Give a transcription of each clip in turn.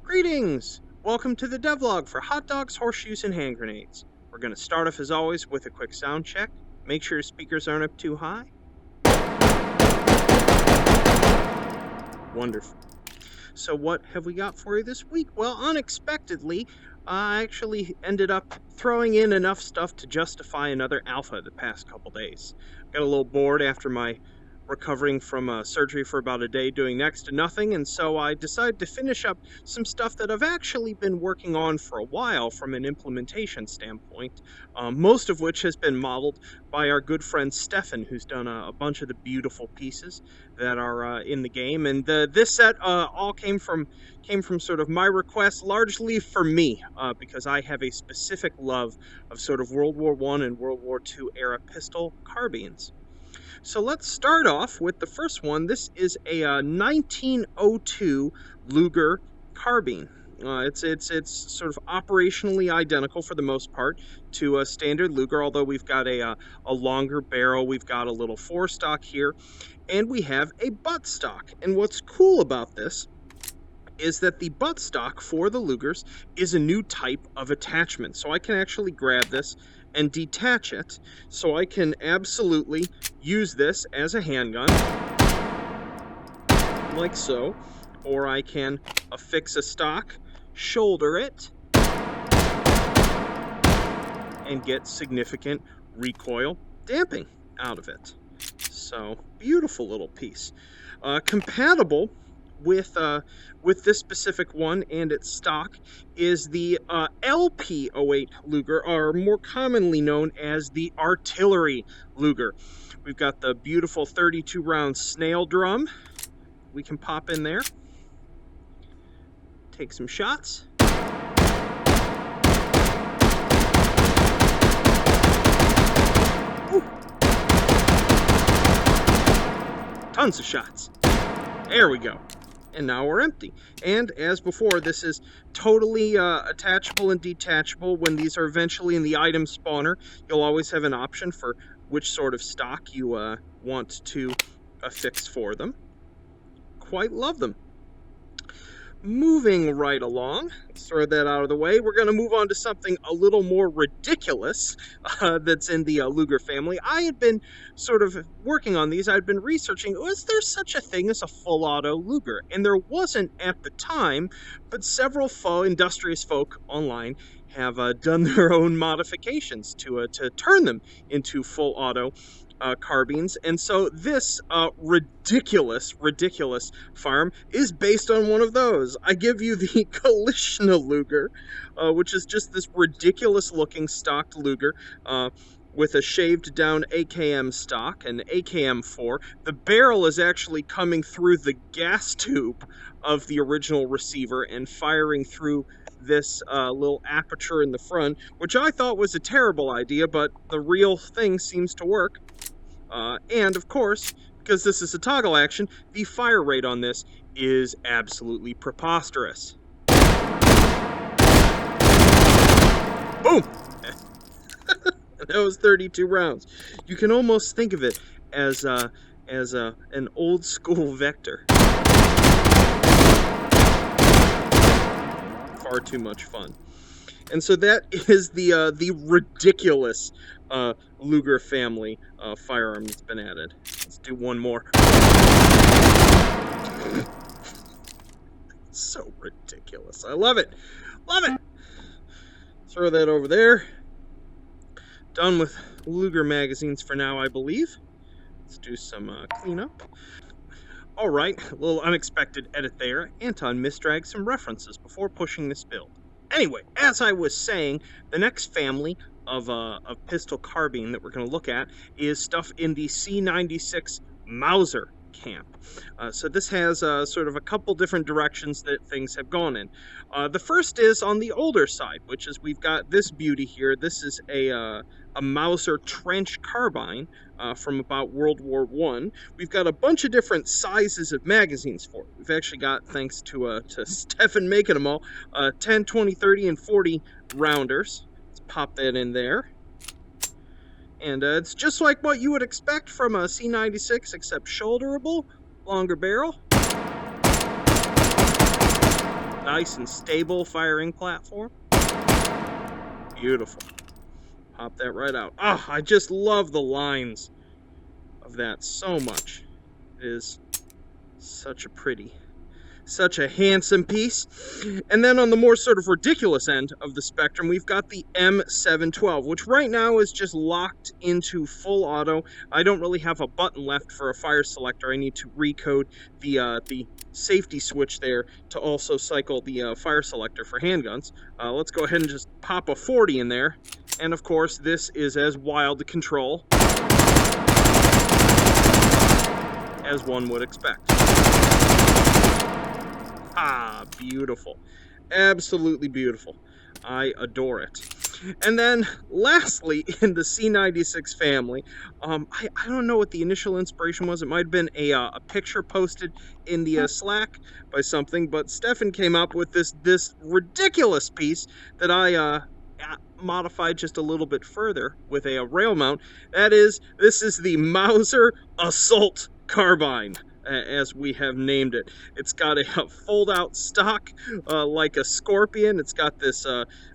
Greetings! Welcome to the Devlog for hot dogs, horseshoes, and hand grenades. We're going to start off as always with a quick sound check. Make sure your speakers aren't up too high. Wonderful. So what have we got for you this week? Well, unexpectedly, I actually ended up throwing in enough stuff to justify another alpha the past couple days. Got a little bored after my recovering from surgery for about a day doing next to nothing, and so I decided to finish up some stuff that I've actually been working on for a while from an implementation standpoint, most of which has been modeled by our good friend Stefan, who's done a bunch of the beautiful pieces that are in the game. And this set all came from sort of my request, largely for me, because I have a specific love of sort of World War I and World War II era pistol carbines. So let's start off with the first one. This is a 1902 Luger Carbine. It's sort of operationally identical for the most part to a standard Luger, although we've got a longer barrel, we've got a little forestock here, and we have a buttstock. And what's cool about this is that the buttstock for the Lugers is a new type of attachment. So I can actually grab this and detach it, so I can absolutely use this as a handgun, like so, or I can affix a stock, shoulder it, and get significant recoil damping out of it. So, beautiful little piece. Compatible with this specific one and its stock is the LP08 Luger, or more commonly known as the artillery Luger. We've got the beautiful 32 round snail drum we can pop in there, take some shots. Ooh. Tons of shots. There we go. And now we're empty. And as before, this is totally attachable and detachable. When these are eventually in the item spawner, you'll always have an option for which sort of stock you want to affix for them. Quite love them. Moving right along, let's throw that out of the way. We're going to move on to something a little more ridiculous that's in the Luger family. I had been sort of working on these. I'd been researching, was there such a thing as a full auto Luger? And there wasn't at the time, but several industrious folk online have done their own modifications to turn them into full auto carbines. And so this ridiculous firearm is based on one of those. I give you the Kalishna Luger, which is just this ridiculous looking stocked Luger with a shaved down AKM stock, an AKM4. The barrel is actually coming through the gas tube of the original receiver and firing through this little aperture in the front, which I thought was a terrible idea, but the real thing seems to work. And of course, because this is a toggle action, the fire rate on this is absolutely preposterous. Boom! That was 32 rounds. You can almost think of it as an old school Vector. Far too much fun. And so that is the ridiculous Luger family firearm that's been added. Let's do one more. So ridiculous. I love it. Love it. Throw that over there. Done with Luger magazines for now, I believe. Let's do some cleanup. All right, a little unexpected edit there. Anton misdragged some references before pushing this build. Anyway, as I was saying, the next family of pistol carbine that we're going to look at is stuff in the C96 Mauser camp. So this has sort of a couple different directions that things have gone in. The first is on the older side, which is we've got this beauty here. This is a Mauser trench carbine from about World War I. We've got a bunch of different sizes of magazines for it. We've actually got, thanks to Stefan making them all, 10, 20, 30, and 40 rounders. Let's pop that in there. And it's just like what you would expect from a C96, except shoulderable, longer barrel. Nice and stable firing platform. Beautiful. Pop that right out. Ah, I just love the lines of that so much. It is such a handsome piece. And then on the more sort of ridiculous end of the spectrum, we've got the M712, which right now is just locked into full auto. I don't really have a button left for a fire selector. I need to recode the safety switch there to also cycle the fire selector for handguns. Let's go ahead and just pop a 40 in there. And of course, this is as wild to control as one would expect. Ah, beautiful. Absolutely beautiful. I adore it. And then, lastly, in the C96 family, I don't know what the initial inspiration was. It might have been a picture posted in the Slack by something, but Stefan came up with this ridiculous piece that I modified just a little bit further with a rail mount. This is the Mauser Assault Carbine, as we have named it. It's got a fold-out stock like a Scorpion. It's got this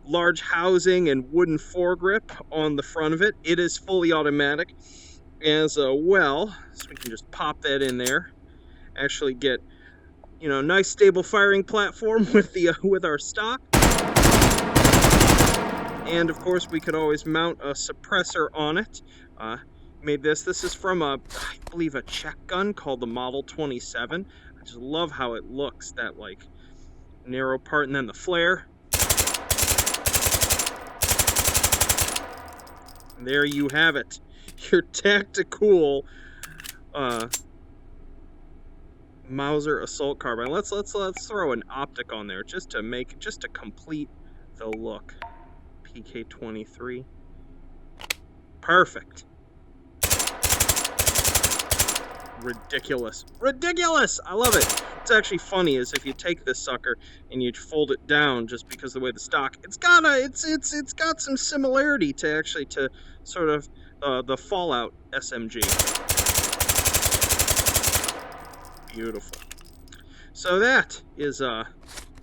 large housing and wooden foregrip on the front of it. It is fully automatic as well, so we can just pop that in there. Actually get, nice stable firing platform with our stock. And of course, we could always mount a suppressor on it. Made this. This is from I believe a Czech gun called the Model 27. I just love how it looks, that like narrow part, and then the flare. And there you have it, your tactical Mauser Assault Carbine. Let's throw an optic on there just to complete the look. PK23. Perfect. Ridiculous. I love it. What's actually funny is if you take this sucker and you fold it down, just because of the way the stock, it's got some similarity to sort of the Fallout SMG. Beautiful. So that is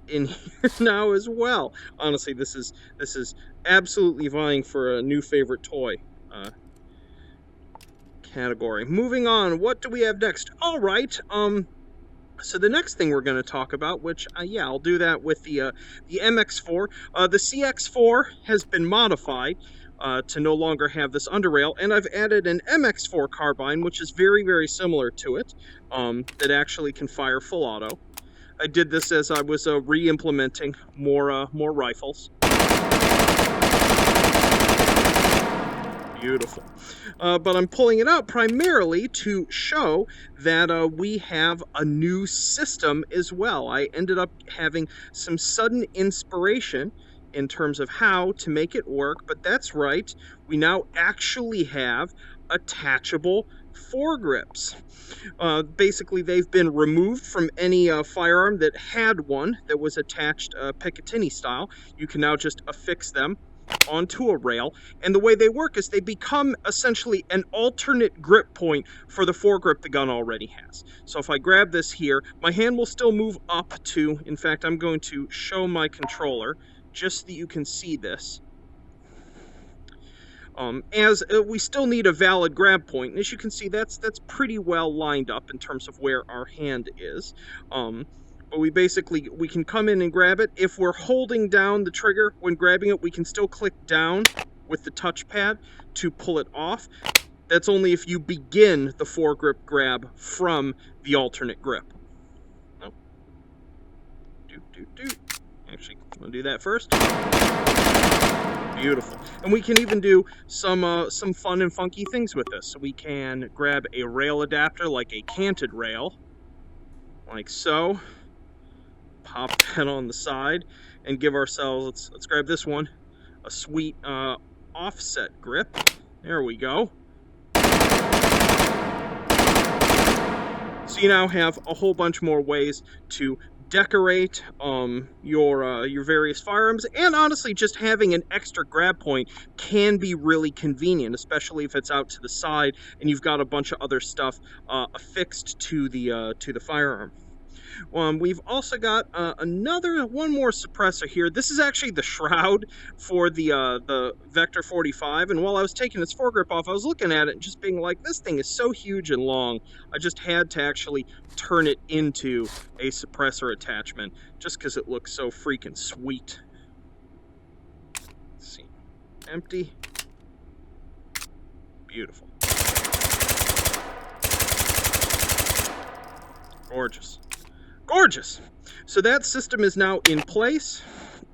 in here now as well. Honestly, this is absolutely vying for a new favorite toy category. Moving on, what do we have next? All right, so the next thing we're going to talk about, which I'll do that with the MX4. The CX4 has been modified to no longer have this underrail, and I've added an MX4 carbine, which is very, very similar to it, that actually can fire full auto. I did this as I was re-implementing more rifles. Beautiful. But I'm pulling it out primarily to show that we have a new system as well. I ended up having some sudden inspiration in terms of how to make it work, but that's right, we now actually have attachable foregrips. Basically, they've been removed from any firearm that had one that was attached Picatinny style. You can now just affix them onto a rail, and the way they work is they become essentially an alternate grip point for the foregrip the gun already has. So if I grab this here, my hand will still move up to, in fact, I'm going to show my controller just so that you can see this. As we still need a valid grab point, and as you can see, that's pretty well lined up in terms of where our hand is. But we can come in and grab it. If we're holding down the trigger when grabbing it, we can still click down with the touchpad to pull it off. That's only if you begin the foregrip grab from the alternate grip. Oh. Actually, I'm gonna do that first. Beautiful. And we can even do some fun and funky things with this. So we can grab a rail adapter, like a canted rail, like so. Pop that on the side and give ourselves, let's grab this one, a sweet offset grip. There we go. So you now have a whole bunch more ways to decorate your various firearms, and honestly, just having an extra grab point can be really convenient, especially if it's out to the side and you've got a bunch of other stuff affixed to the firearm. We've also got one more suppressor here. This is actually the shroud for the Vector 45, and while I was taking its foregrip off, I was looking at it and just being like, this thing is so huge and long, I just had to actually turn it into a suppressor attachment, just because it looks so freaking sweet. Let's see. Empty. Beautiful. Gorgeous. Gorgeous! So that system is now in place.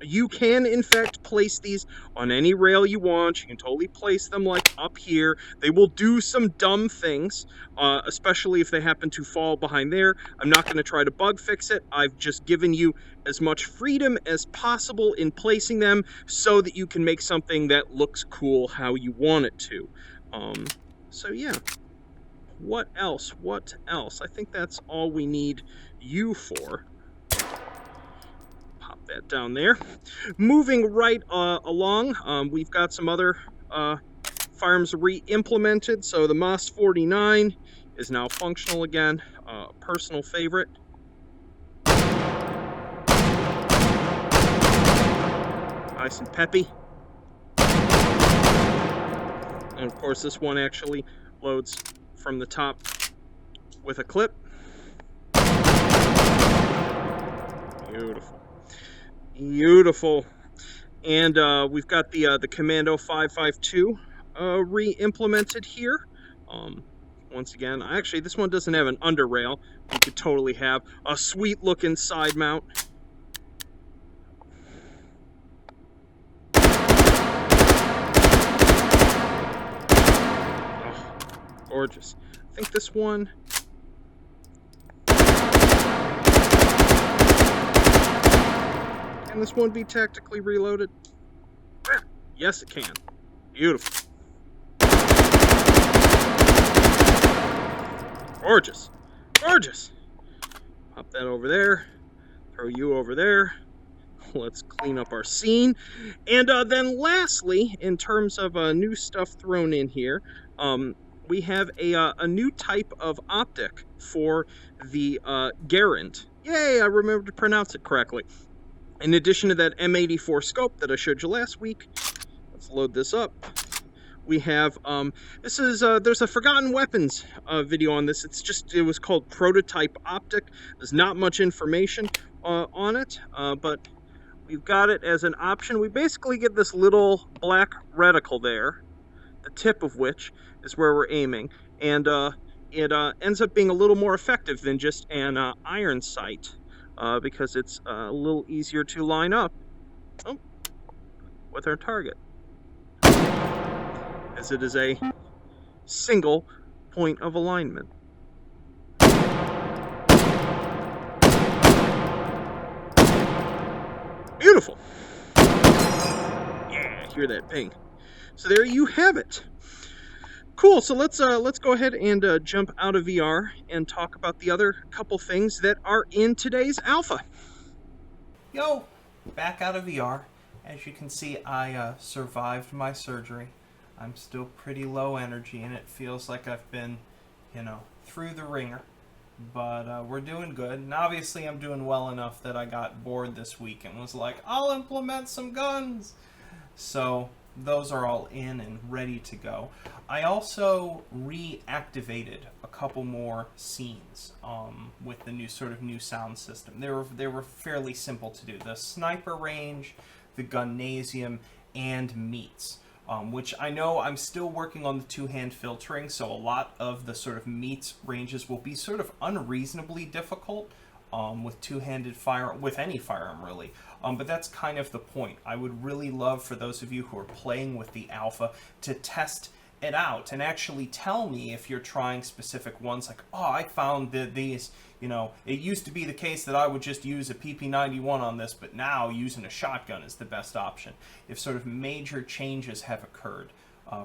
You can, in fact, place these on any rail you want. You can totally place them, like, up here. They will do some dumb things, especially if they happen to fall behind there. I'm not going to try to bug fix it. I've just given you as much freedom as possible in placing them so that you can make something that looks cool how you want it to. So, yeah. What else? What else? I think that's all we need you for. Pop that down there. Moving right along, we've got some other firearms re-implemented. So the MOS 49 is now functional again. Personal favorite. Nice and peppy. And of course, this one actually loads from the top with a clip. Beautiful. Beautiful. And we've got the Commando 552 re-implemented here. Once again, actually, this one doesn't have an under rail. You could totally have a sweet looking side mount. Gorgeous. I think this one... Can this one be tactically reloaded? Yes, it can. Beautiful. Gorgeous. Gorgeous. Pop that over there. Throw you over there. Let's clean up our scene. And then lastly, in terms of new stuff thrown in here, we have a new type of optic for the Garand. Yay, I remembered to pronounce it correctly. In addition to that M84 scope that I showed you last week, let's load this up. We have, there's a Forgotten Weapons video on this. It was called Prototype Optic. There's not much information on it, but we've got it as an option. We basically get this little black reticle there, the tip of which is where we're aiming, and it ends up being a little more effective than just an iron sight, because it's a little easier to line up with our target, as it is a single point of alignment. Beautiful. Yeah, hear that ping. So there you have it. Cool, so let's go ahead and jump out of VR and talk about the other couple things that are in today's alpha. Yo, back out of VR. As you can see, I survived my surgery. I'm still pretty low energy, and it feels like I've been, through the ringer. But we're doing good, and obviously I'm doing well enough that I got bored this week and was like, I'll implement some guns! So those are all in and ready to go. I also reactivated a couple more scenes with the new sound system. They were fairly simple to do. The sniper range, the Gunnasium, and meats. Which I know I'm still working on the two-hand filtering, so a lot of the sort of meats ranges will be sort of unreasonably difficult with two-handed firearm, with any firearm really. But that's kind of the point. I would really love for those of you who are playing with the alpha to test it out and actually tell me if you're trying specific ones, like, oh, I found that these, it used to be the case that I would just use a PP91 on this, but now using a shotgun is the best option. If sort of major changes have occurred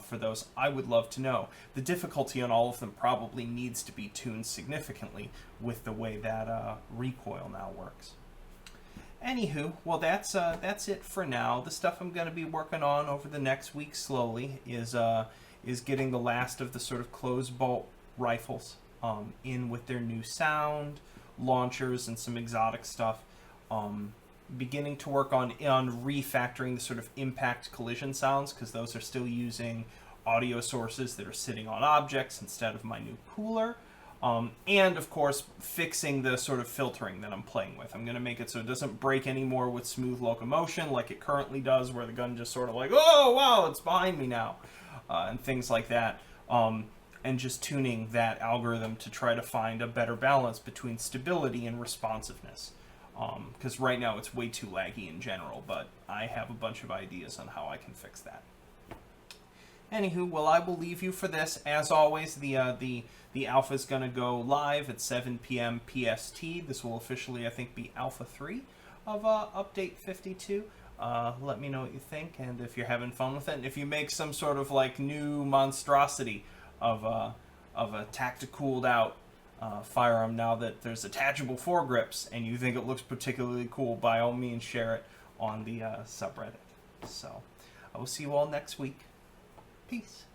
for those, I would love to know. The difficulty on all of them probably needs to be tuned significantly with the way that recoil now works. Anywho, well, that's it for now. The stuff I'm going to be working on over the next week slowly is getting the last of the sort of closed bolt rifles in with their new sound, launchers and some exotic stuff. Beginning to work on refactoring the sort of impact collision sounds, because those are still using audio sources that are sitting on objects instead of my new cooler. And of course, fixing the sort of filtering that I'm playing with. I'm going to make it so it doesn't break anymore with smooth locomotion like it currently does, where the gun just sort of like, oh wow, it's behind me now, and things like that. And just tuning that algorithm to try to find a better balance between stability and responsiveness. Because right now it's way too laggy in general, but I have a bunch of ideas on how I can fix that. Anywho, well, I will leave you for this. As always, the alpha is going to go live at 7 p.m. PST. This will officially, I think, be Alpha 3 of Update 52. Let me know what you think, and if you're having fun with it, and if you make some sort of like new monstrosity of a tacticooled out firearm now that there's attachable foregrips, and you think it looks particularly cool, by all means share it on the subreddit. So I will see you all next week. Peace.